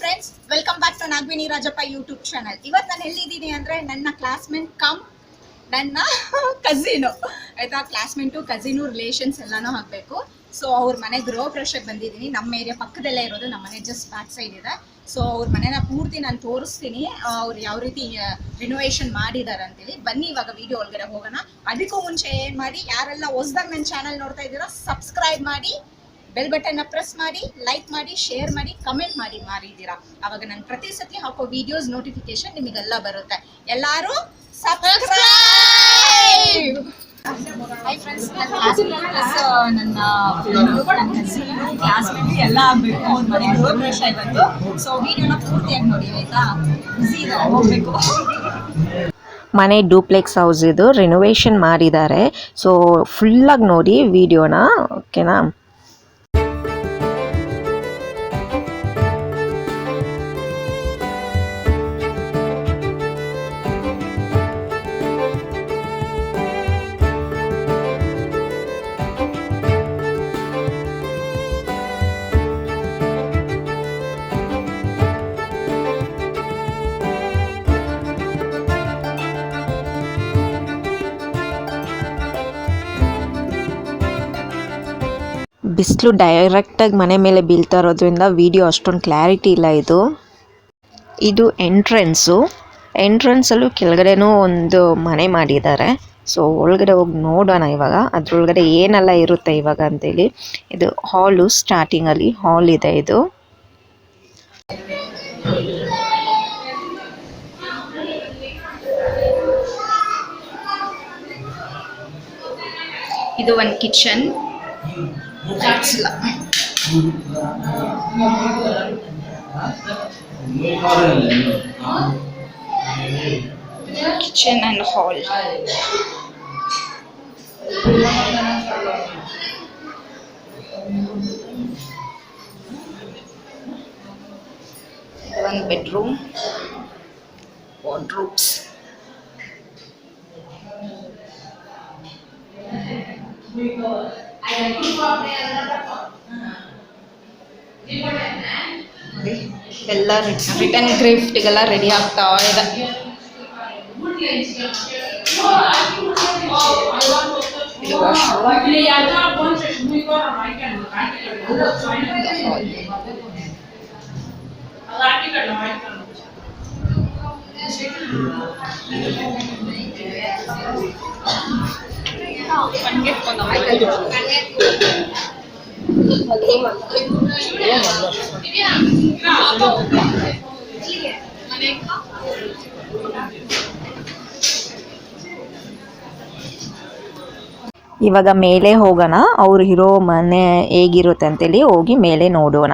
Friends, welcome back to NagaveniRajappa YouTube channel. ಇವತ್ತು ನಾನು ಎಲ್ಲಿದ್ದೀನಿ ಅಂದರೆ ನನ್ನ ಕ್ಲಾಸ್ಮೇಟ್ ಕಮ್ ನನ್ನ ಕಸಿನು ಆಯಿತಾ. ಕ್ಲಾಸ್ಮೇಟು ಕಸಿನು ರಿಲೇಷನ್ಸ್ ಎಲ್ಲನೂ ಹಾಕಬೇಕು. ಸೊ ಅವ್ರ ಮನೆ ಗೃಹ ಪ್ರವೇಶಕ್ಕೆ ಬಂದಿದ್ದೀನಿ. ನಮ್ಮ ಏರಿಯಾ ಪಕ್ಕದಲ್ಲೇ ಇರೋದು, ನಮ್ಮ ಮನೆ ಜಸ್ಟ್ ಬ್ಯಾಕ್ ಸೈಡ್ ಇದೆ. ಸೊ ಅವ್ರ ಮನೆನ ಪೂರ್ತಿ ನಾನು ತೋರಿಸ್ತೀನಿ, ಅವ್ರು ಯಾವ ರೀತಿ ರಿನೋವೇಷನ್ ಮಾಡಿದ್ದಾರೆ ಅಂತೇಳಿ. ಬನ್ನಿ ಇವಾಗ ವಿಡಿಯೋ ಒಳಗಡೆ ಹೋಗೋಣ. ಅದಕ್ಕೂ ಮುಂಚೆ ಏನು ಮಾಡಿ, ಯಾರೆಲ್ಲ ಹೊಸದಾಗಿ ನನ್ನ ಚಾನಲ್ ನೋಡ್ತಾ ಇದ್ದೀರಾ ಸಬ್ಸ್ಕ್ರೈಬ್ ಮಾಡಿ, ಬೆಲ್ ಬಟನ್ನ ಪ್ರೆಸ್ ಮಾಡಿ, ಲೈಕ್ ಮಾಡಿ, ಶೇರ್ ಮಾಡಿ, ಕಮೆಂಟ್ ಮಾಡಿದ್ದೀರಾ. ಅವಾಗ ನಾನು ಪ್ರತಿ ಸತಿ ಹಾಕೋ ವಿಡಿಯೋಸ್ ನೋಟಿಫಿಕೇಶನ್ ನಿಮಗೆಲ್ಲ ಬರುತ್ತೆ. ಎಲ್ಲರೂ ಸಬ್ಸ್ಕ್ರೈಬ್. ಹೈ ಫ್ರೆಂಡ್ಸ್, ನನ್ನ ಕ್ಲಾಸ್ಮೇಟ್ ಎಲ್ಲ ಆಗಬೇಕು. ಅವ್ರ ಮನೆ ಗೃಹ ಪ್ರವೇಶ ಇವತ್ತು. ಸೊ ವಿಡಿಯೋನ ಪೂರ್ತಿಯಾಗಿ ನೋಡಿ ಆಯಿತಾ. ಬಿಸಿ ಇದೆ, ಹೋಗಬೇಕು. ಮನೆ ಡೂಪ್ಲೆಕ್ಸ್ ಹೌಸ್ ಇದು, ರಿನೋವೇಷನ್ ಮಾಡಿದ್ದಾರೆ. ಸೊ ಫುಲ್ಲಾಗಿ ನೋಡಿ ವಿಡಿಯೋನ, ಓಕೆನಾ. ಬಿಸಿಲು ಡೈರೆಕ್ಟಾಗಿ ಮನೆ ಮೇಲೆ ಬೀಳ್ತಾ ಇರೋದ್ರಿಂದ ವಿಡಿಯೋ ಅಷ್ಟೊಂದು ಕ್ಲಾರಿಟಿ ಇಲ್ಲ. ಇದು ಎಂಟ್ರೆನ್ಸಲ್ಲೂ ಕೆಳಗಡೆನೂ ಒಂದು ಮನೆ ಮಾಡಿದ್ದಾರೆ. ಸೊ ಒಳಗಡೆ ಹೋಗಿ ನೋಡೋಣ ಇವಾಗ, ಅದ್ರೊಳಗಡೆ ಏನೆಲ್ಲ ಇರುತ್ತೆ ಇವಾಗ ಅಂತೇಳಿ. ಇದು ಹಾಲು, ಸ್ಟಾರ್ಟಿಂಗಲ್ಲಿ ಹಾಲ್ ಇದೆ. ಇದು ಒಂದು ಕಿಚನ್. ಕಿಚನ್ ಅಂಡ್ ಹಾಲ್. ಒಂದು ಬೆಡ್ರೂಮ್, ವಾರ್ಡ್ರೋಬ್ಸ್. ಎಲ್ಲ ರಿಟರ್ನ್ ಗಿಫ್ಟ್ಗೆಲ್ಲ ರೆಡಿ ಆಗ್ತಾ ಇದೆ. ಇವಾಗ ಮೇಲೆ ಹೋಗೋಣ, ಅವ್ರು ಇರೋ ಮನೆ ಹೇಗಿರುತ್ತೆ ಅಂತೇಳಿ ಹೋಗಿ ಮೇಲೆ ನೋಡೋಣ.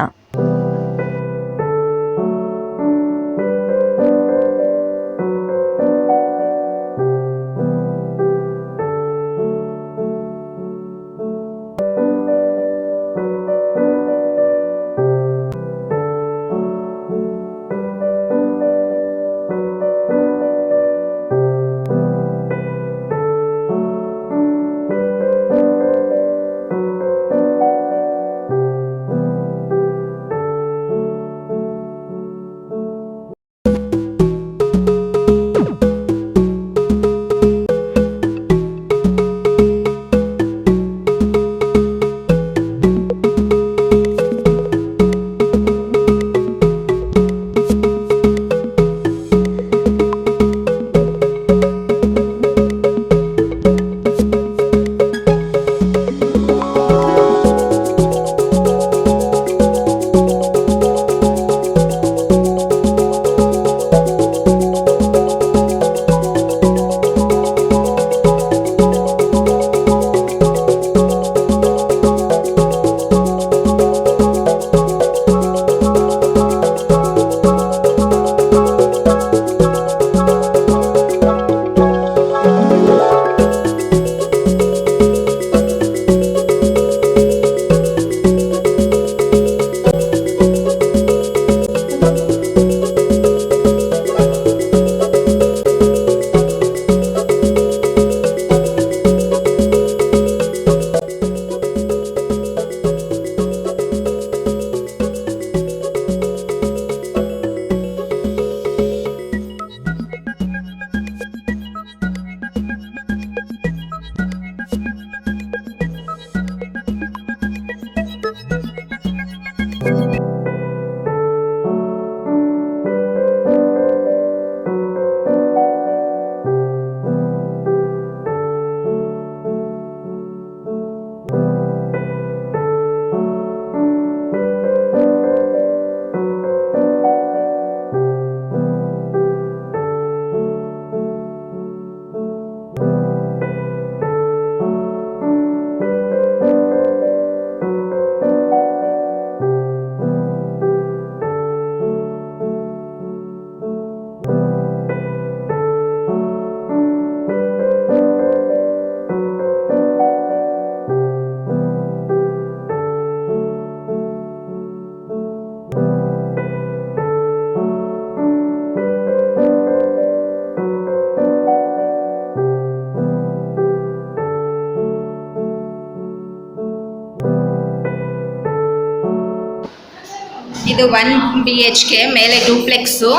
ಇದು 1 BHK ಮೇಲೆ ಡೂಪ್ಲೆಕ್ಸು.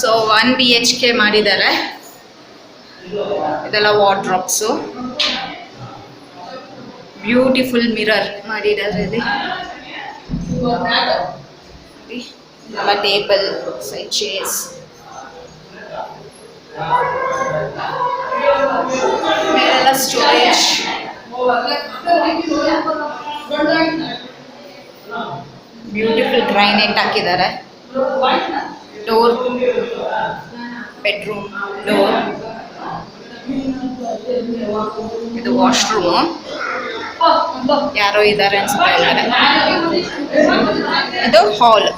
ಸೊ 1 BHK ಮಾಡಿದ್ದಾರೆ. ಇದೆಲ್ಲ ವಾರ್ಡ್ರೋಬ್ಸು. ಬ್ಯೂಟಿಫುಲ್ ಮಿರರ್ ಮಾಡಿದ್ದಾರೆ ಇಲ್ಲಿ. ಎಲ್ಲ ಟೇಬಲ್, ಸೈಡ್ ಚೇರ್ಸ್, ಮೇಲೆಲ್ಲ ಸ್ಟೋರೇಜ್. ಬ್ಯೂಟಿಫುಲ್ ಗ್ರೈನೇಟ್ ಹಾಕಿದ್ದಾರೆ. Door, bedroom door. ಇದು ವಾಶ್ರೂಮು. ಯಾರೋ ಇದ್ದಾರೆ ಅನ್ಸುತ್ತೆ. ಇದು ಹಾಲ್,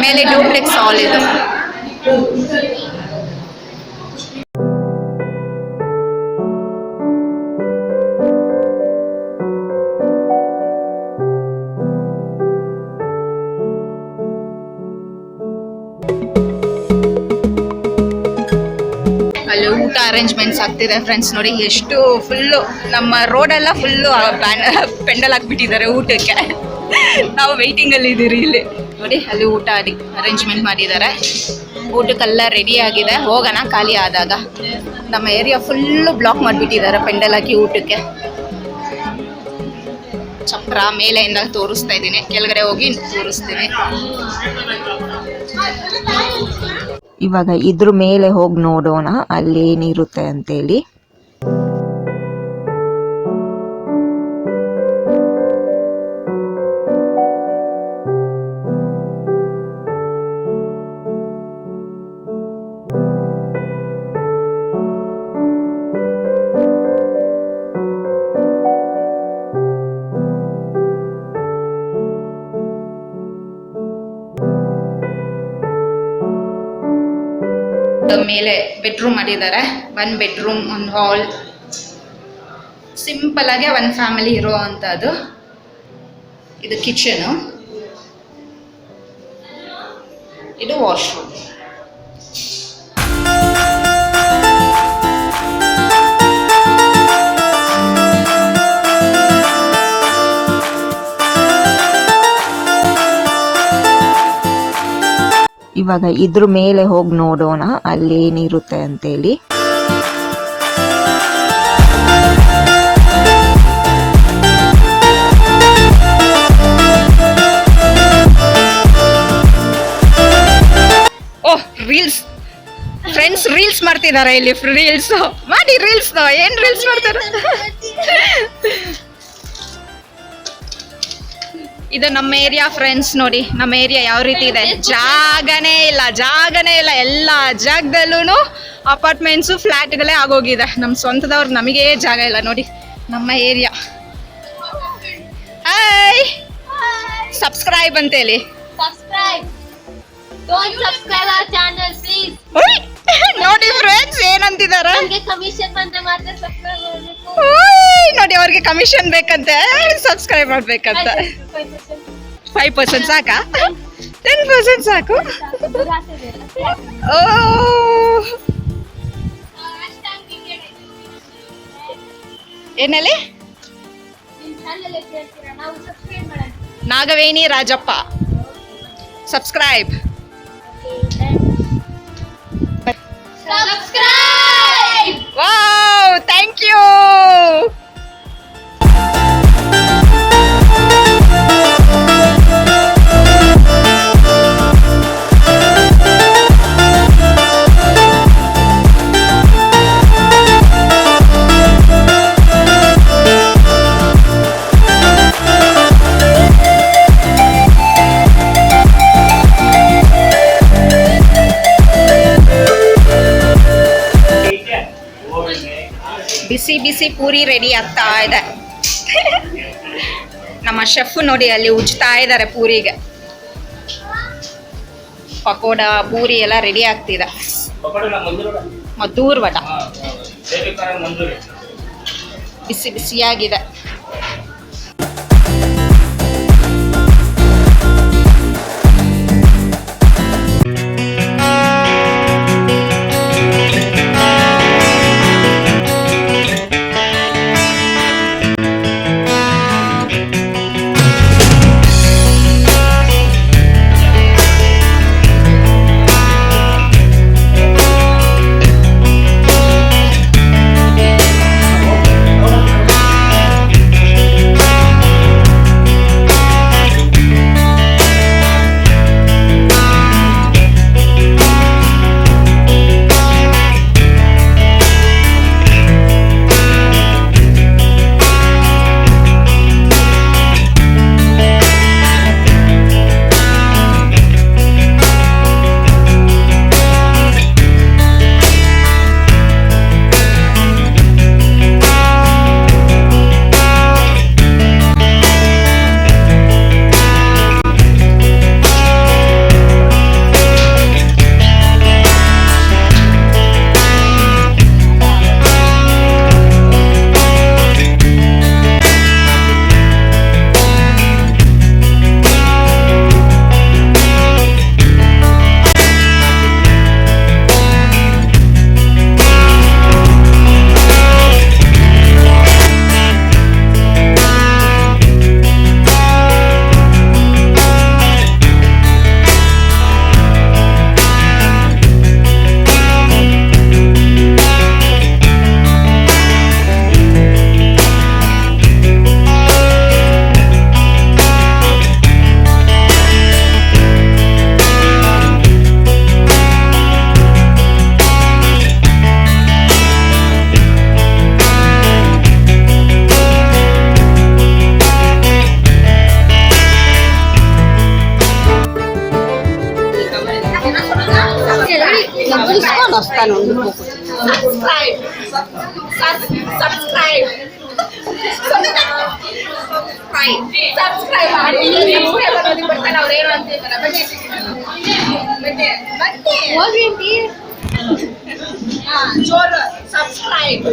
ಮೇಲೆ ಡೂಪ್ಲೆಕ್ಸ್ ಹಾಲ್ ಇದು. ಅಲ್ಲಿ ಊಟ ಅರೇಂಜ್ಮೆಂಟ್ಸ್ ಆಗ್ತಿದೆ ಫ್ರೆಂಡ್ಸ್. ನೋಡಿ ಎಷ್ಟು ಫುಲ್ಲು ನಮ್ಮ ರೋಡೆಲ್ಲ ಫುಲ್ಲು ಪೆಂಡಲ್ ಹಾಕ್ಬಿಟ್ಟಿದ್ದಾರೆ ಊಟಕ್ಕೆ. ನಾವು ವೆಯ್ಟಿಂಗಲ್ಲಿ ಇದ್ದೀರಿ ಇಲ್ಲಿ. ನೋಡಿ ಅಲ್ಲಿ ಊಟ ಅರೇಂಜ್ಮೆಂಟ್ ಮಾಡಿದ್ದಾರೆ. ಊಟಕ್ಕೆಲ್ಲ ರೆಡಿ ಆಗಿದೆ, ಹೋಗೋಣ ಖಾಲಿ ಆದಾಗ. ನಮ್ಮ ಏರಿಯಾ ಫುಲ್ಲು ಬ್ಲಾಕ್ ಮಾಡಿಬಿಟ್ಟಿದ್ದಾರೆ ಪೆಂಡಲ್ ಹಾಕಿ ಊಟಕ್ಕೆ. ಚಪ್ರ ಮೇಲೆಯಿಂದ ತೋರಿಸ್ತಾ ಇದ್ದೀನಿ, ಕೆಳಗಡೆ ಹೋಗಿ ತೋರಿಸ್ತೀನಿ. ಇವಾಗ ಇದ್ರ ಮೇಲೆ ಹೋಗಿ ನೋಡೋಣ ಅಲ್ಲಿ ಏನಿರುತ್ತೆ ಅಂತೇಳಿ. ಮೇಲೆ ಬೆಡ್ರೂಮ್ ಮಾಡಿದ್ದಾರೆ. 1 ಬೆಡ್ರೂಮ್, 1 ಹಾಲ್. ಸಿಂಪಲ್ ಆಗಿ 1 ಫ್ಯಾಮಿಲಿ ಇರೋ ಅಂಥದ್ದು. ಇದು ಕಿಚನು, ಇದು ವಾಶ್ರೂಮ್. ಇವಾಗ ಇದ್ರ ಮೇಲೆ ಹೋಗಿ ನೋಡೋಣ ಅಲ್ಲಿ ಏನಿರುತ್ತೆ ಅಂತೇಳಿ. ಓಹ್, ರೀಲ್ಸ್ ಫ್ರೆಂಡ್ಸ್, ರೀಲ್ಸ್ ಮಾಡ್ತಿದ್ದಾರೆ ಇಲ್ಲಿ. ರೀಲ್ಸ್ ಮಾಡಿ, ರೀಲ್ಸ್ ಏನ್ ರೀಲ್ಸ್ ಮಾಡ್ತಾರೆ. ಇದು ನಮ್ಮ ಏರಿಯಾ ಫ್ರೆಂಡ್ಸ್. ನೋಡಿ ನಮ್ಮ ಏರಿಯಾ ಯಾವ ರೀತಿ ಇದೆ. ಜಾಗನೇ ಇಲ್ಲ. ಎಲ್ಲ ಜಾಗದಲ್ಲೂ ಅಪಾರ್ಟ್ಮೆಂಟ್ಸು, ಫ್ಲ್ಯಾಟ್ಗಳೇ ಆಗೋಗಿದೆ. ನಮ್ಮ ಸ್ವಂತದವ್ರು ನಮಗೆ ಜಾಗ ಇಲ್ಲ. ನೋಡಿ ನಮ್ಮ ಏರಿಯಾ. ಹಾಯ್, ಸಬ್ಸ್ಕ್ರೈಬ್ ಅಂತೇಳಿ. ನೋಡಿ ಫ್ರೆಂಡ್ಸ್ ಏನಂತಿದ್ದಾರೆ. ನೋಡಿ ಅವ್ರಿಗೆ ಕಮಿಷನ್ ಬೇಕಂತೆ, ಸಬ್ಸ್ಕ್ರೈಬ್ ಮಾಡ್ಬೇಕಂತ. 5% ಸಾಕಾ? 10% ಸಾಕು. ಏನಲ್ಲಿ Nagaveni Rajappa, subscribe. Wow, thank you. ಬಿಸಿ ಬಿಸಿ ಪೂರಿ ರೆಡಿ ಆಗ್ತಾ ಇದೆ. ನಮ್ಮ ಶೆಫ್ ನೋಡಿ ಅಲ್ಲಿ ಉಜ್ತಾ ಇದ್ದಾರೆ ಪೂರಿಗೆ. ಪಕೋಡ, ಪೂರಿ ಎಲ್ಲ ರೆಡಿ ಆಗ್ತಿದೆ. ಮದ್ದೂರ್ ವಡ ಬಿಸಿ ಬಿಸಿಯಾಗಿದೆ. Subscribe. Subscribe. Subscribe ಮಾಡಿ. Subscribe ಅನ್ನೋದಕ್ಕೆ ಬರ್ತಾನೆ ಅವ್ರೇನು ಅಂತಿದ್ದಾರೆ. ಬನ್ನಿ. ಹೋಗ್ರಿ ಅಂತಿ. ಜೋರು. Subscribe.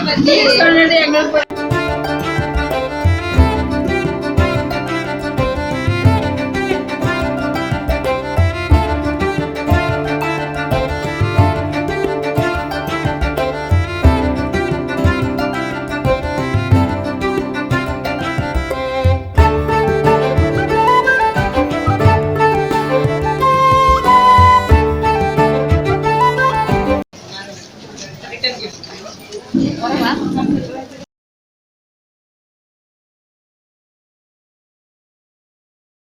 ಬನ್ನಿ.